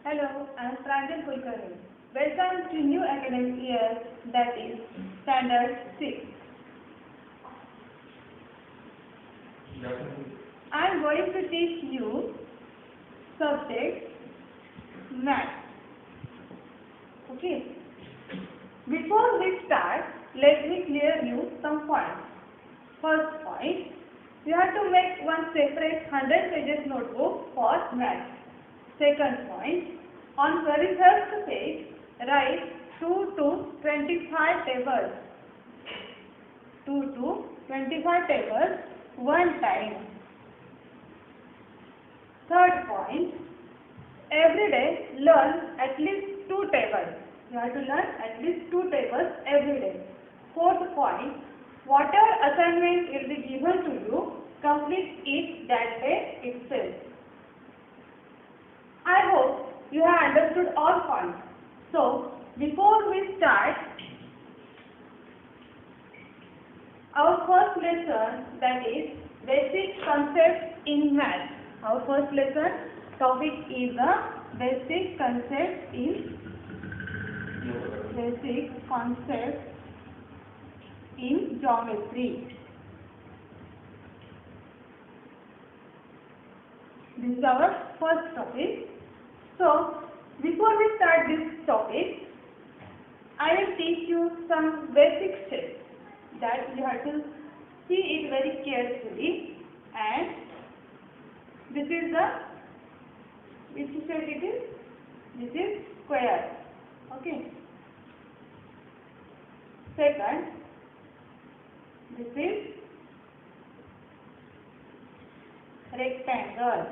Hello, I am Pranjal Kulkarni. Welcome to new academic year, that is Standard 6. I am going to teach you subject Math. Okay. Before we start, let me clear you some points. First point, you have to make one separate 100 pages notebook for Math. Second point, on very first page, write 2 to 25 tables. 2 to 25 tables one time. Third point, every day learn at least 2 tables. You have to learn at least 2 tables every day. Fourth point, whatever assignment will be given to you, complete it that day itself. I hope you have understood all points. So, before we start our first lesson, that is basic concepts in math. Our first lesson topic is the basic concepts in geometry. This is our first topic. So, before we start this topic, I will teach you some basic steps that you have to see it very carefully. And this is the, which step it is? This is square. Okay. Second, this is rectangle.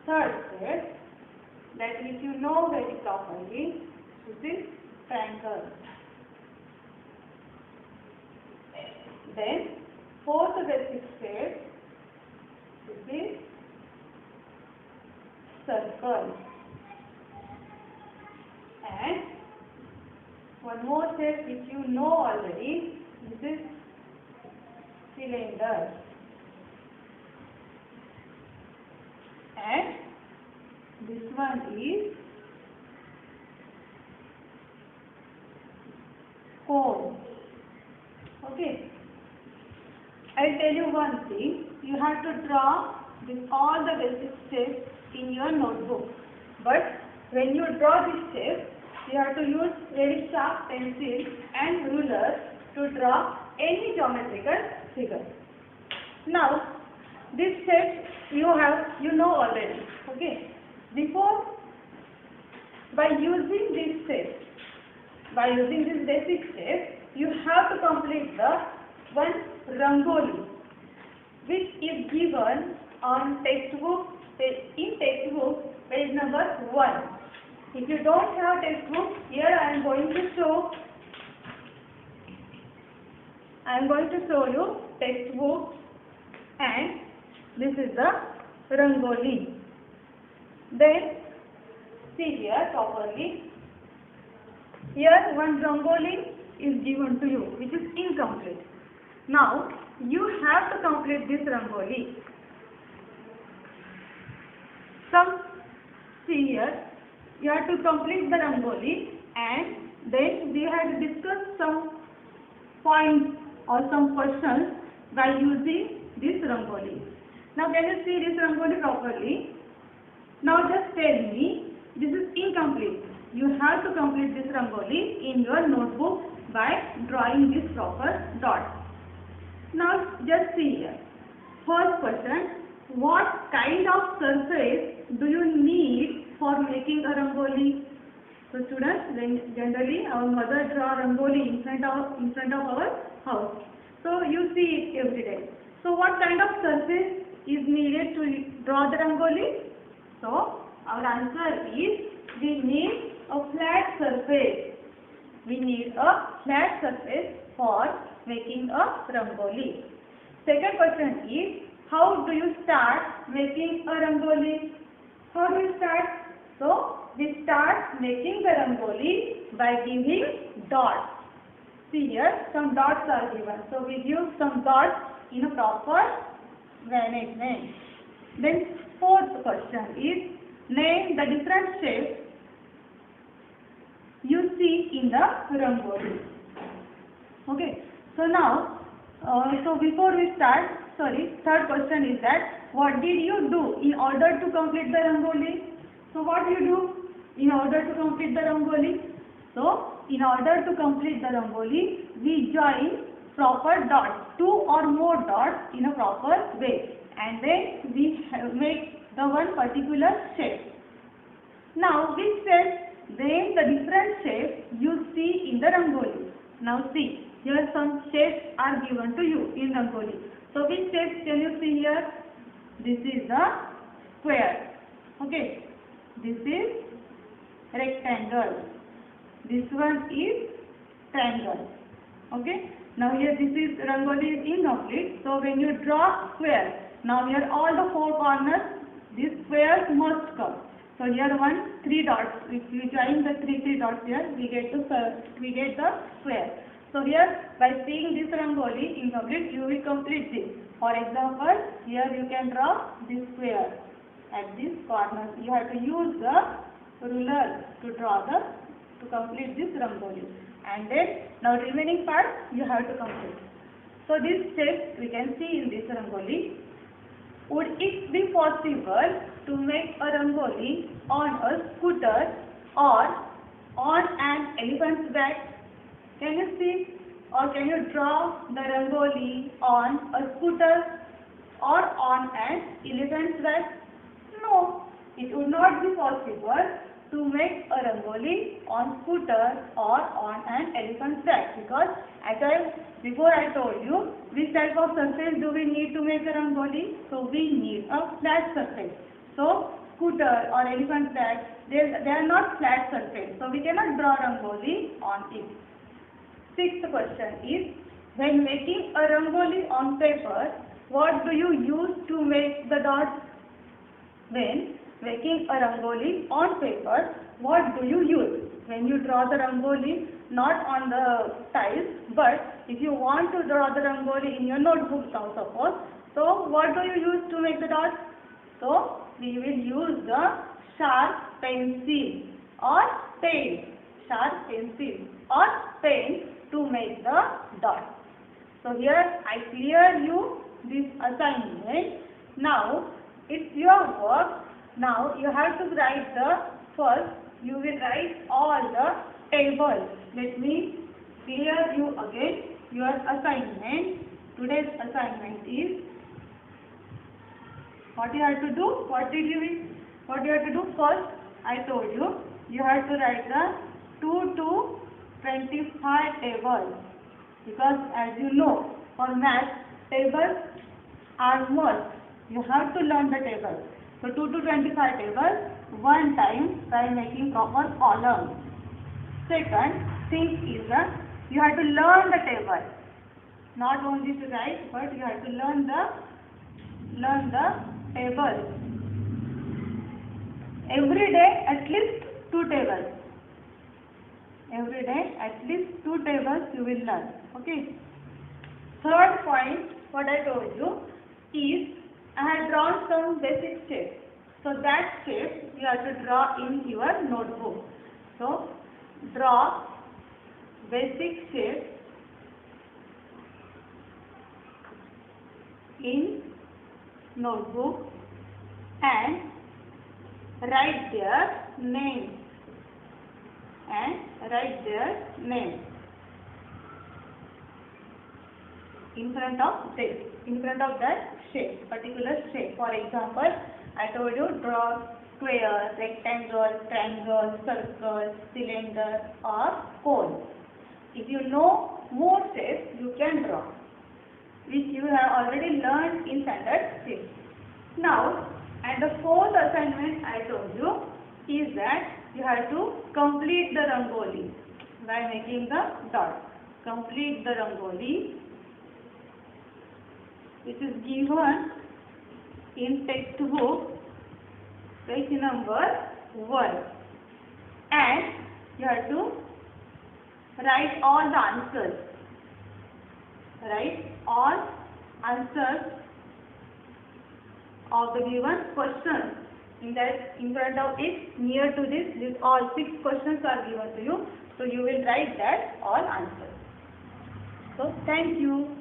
Third step, that if you know very properly, this is triangle. Then, fourth basic step, this is circle. And one more step which you know already, this is cylinder. And this one is cone. Okay. I will tell you one thing. You have to draw all the basic steps in your notebook. But when you draw these steps, you have to use very sharp pencil and ruler to draw any geometrical figure. Now, these steps you know already. Okay. By using these steps, by using this basic steps, you have to complete the one rangoli, which is given on textbook, page number 1. If you don't have textbook, here I am going to show you textbook, and this is the rangoli. Then see here properly. Here one rangoli is given to you, which is incomplete. Now you have to complete this rangoli. See here, you have to complete the rangoli, and then we have to discuss some points or some questions by using this rangoli. Now can you see this rangoli properly? Now just tell me, this is incomplete. You have to complete this rangoli in your notebook by drawing this proper dot. Now just see here. First question, what kind of surface do you need for making a rangoli? So students, generally our mother draw rangoli in front of our house. So you see it every day. So what kind of surface is needed to draw the rangoli? So our answer is, we need a flat surface. We need a flat surface for making a rangoli. Second question is, how do you start making a rangoli? How do you start? So we start making the rangoli by giving dots. See here, some dots are given. So we give some dots in a proper management. Then fourth question is name the different shapes you see in the rangoli. Okay, so now, so before we start, third question is that what did you do in order to complete the rangoli? So what you do in order to complete the rangoli? So in order to complete the rangoli, we join proper dots, 2 or more dots in a proper way, and then we make the one particular shape. Now which says name the different shapes you see in the rangoli. Now see, here some shapes are given to you in rangoli. So which shapes can you see here? This is the square. Okay. This is rectangle. This one is triangle. Okay. Now here this is rangoli is incomplete. So when you draw square, now here all the four corners, this square must come. So here 3 dots. If you join the three dots here, we get the square. So here by seeing this rangoli incomplete, you will complete this. For example, here you can draw this square at this corner. You have to use the ruler to complete this rangoli. And then now remaining part you have to complete. So this shape we can see in this rangoli. Would it be possible to make a rangoli on a scooter or on an elephant's back? Can you see or can you draw the rangoli on a scooter or on an elephant's back? No, it would not be possible to make a rangoli on scooter or on an elephant's back, because before I told you which type of surface do we need to make a rangoli. So we need a flat surface. So scooter or elephant's back, they are not flat surface, so we cannot draw rangoli on it. Sixth question is, when making a rangoli on paper, what do you use to make the dots? When making a rangoli on paper, what do you use? When you draw the rangoli not on the tiles, but if you want to draw the rangoli in your notebook now suppose, so what do you use to make the dots? So we will use the sharp pencil or pen, to make the dot. So here I clear you this assignment. Now it's your work. Now you have to write you will write all the tables. Let me clear you again your assignment. Today's assignment is, what you have to do? What you have to do first? I told you have to write the 2 to 25 tables, because as you know, for math tables are must. You have to learn the tables. So 2 to 25 tables one time by making proper column. Second thing is you have to learn the table. Not only to write, but you have to learn the table. Every day at least 2 tables. Every day at least 2 tables you will learn. Okay. Third point, what I told you is, I have drawn some basic shapes. So that shape you have to draw in your notebook. So draw basic shape in notebook and write their name. In front of that shape, particular shape. For example, I told you draw square, rectangle, triangle, circle, cylinder or cone. If you know more shapes, you can draw, which you have already learned in standard 6. Now, and the fourth assignment I told you is that you have to complete the rangoli by making the dot. Complete the rangoli, which is given in textbook, page number 1, and you have to write all the answers. Write all answers of the given questions. In front of it, near to this all 6 questions are given to you. So you will write that all answers. So thank you.